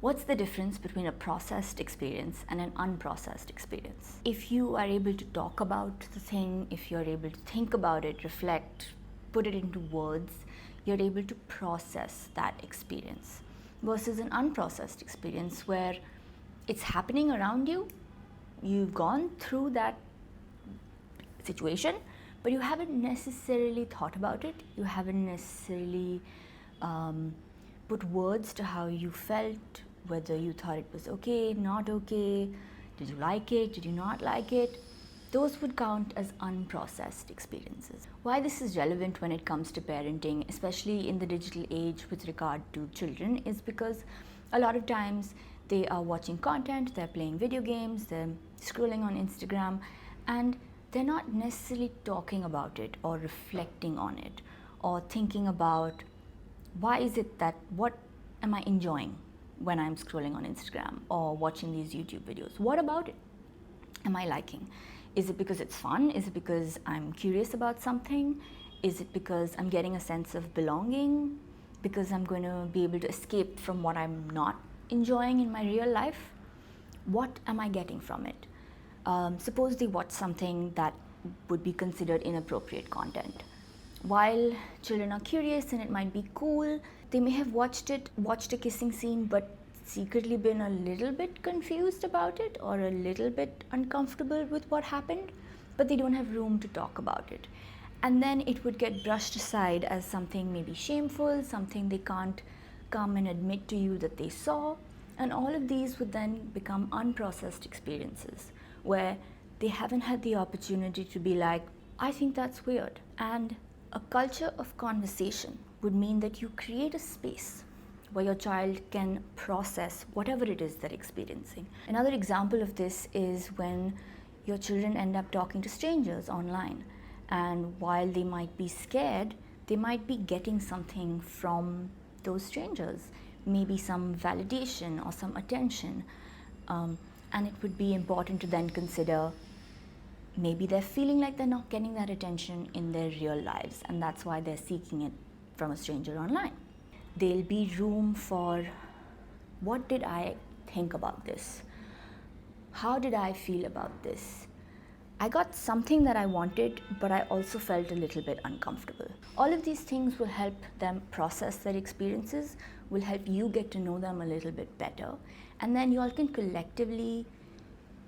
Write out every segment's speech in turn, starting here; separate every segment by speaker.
Speaker 1: What's the difference between a processed experience and an unprocessed experience? If you are able to talk about the thing, if you're able to think about it, reflect, put it into words, you're able to process that experience. Versus an unprocessed experience where it's happening around you, you've gone through that situation, but you haven't necessarily thought about it, you haven't necessarily put words to how you felt, whether you thought it was okay, not okay, did you like it, did you not like it. Those would count as unprocessed experiences. Why this is relevant when it comes to parenting, especially in the digital age with regard to children, is because a lot of times they are watching content, they're playing video games, they're scrolling on Instagram, and they're not necessarily talking about it or reflecting on it or thinking about why is it that, what am I enjoying when I'm scrolling on Instagram or watching these YouTube videos? What about it am I liking? Is it because it's fun? Is it because I'm curious about something? Is it because I'm getting a sense of belonging? Because I'm going to be able to escape from what I'm not enjoying in my real life? What am I getting from it? Suppose they watch something that would be considered inappropriate content. While children are curious and it might be cool, they may have watched a kissing scene, but secretly been a little bit confused about it or a little bit uncomfortable with what happened, but they don't have room to talk about it. And then it would get brushed aside as something maybe shameful, something they can't come and admit to you that they saw. And all of these would then become unprocessed experiences where they haven't had the opportunity to be like, I think that's weird. And a culture of conversation would mean that you create a space where your child can process whatever it is they're experiencing. Another example of this is when your children end up talking to strangers online, and while they might be scared, they might be getting something from those strangers, maybe some validation or some attention, and it would be important to then consider maybe they're feeling like they're not getting that attention in their real lives, and that's why they're seeking it from a stranger online. There'll be room for, what did I think about this? How did I feel about this? I got something that I wanted, but I also felt a little bit uncomfortable. All of these things will help them process their experiences, will help you get to know them a little bit better, and then you all can collectively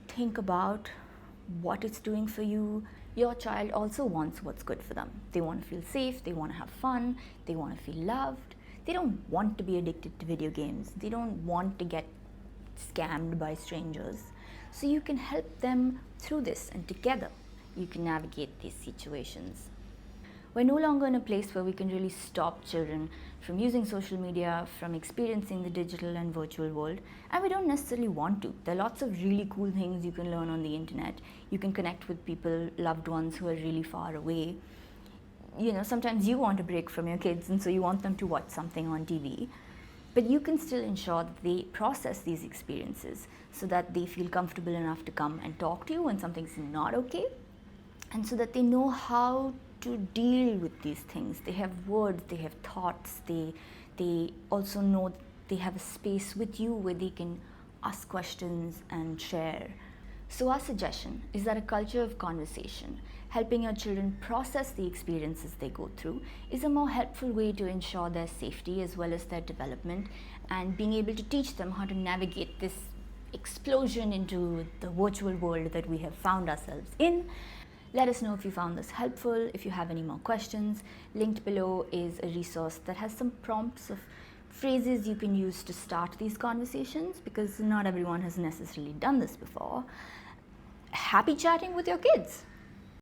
Speaker 1: think about what it's doing for you. Your child also wants what's good for them. They want to feel safe, they want to have fun, they want to feel loved. They don't want to be addicted to video games. They don't want to get scammed by strangers. So you can help them through this, and together you can navigate these situations. We're no longer in a place where we can really stop children from using social media, from experiencing the digital and virtual world, and we don't necessarily want to. There are lots of really cool things you can learn on the internet. You can connect with people, loved ones who are really far away. You know, sometimes you want a break from your kids, and so you want them to watch something on TV. But you can still ensure that they process these experiences so that they feel comfortable enough to come and talk to you when something's not okay, and so that they know how to deal with these things. They have words, they have thoughts, they also know they have a space with you where they can ask questions and share. So our suggestion is that a culture of conversation, helping your children process the experiences they go through, is a more helpful way to ensure their safety as well as their development, and being able to teach them how to navigate this explosion into the virtual world that we have found ourselves in. Let us know if you found this helpful. If you have any more questions, linked below is a resource that has some prompts of phrases you can use to start these conversations, because not everyone has necessarily done this before. Happy chatting with your kids!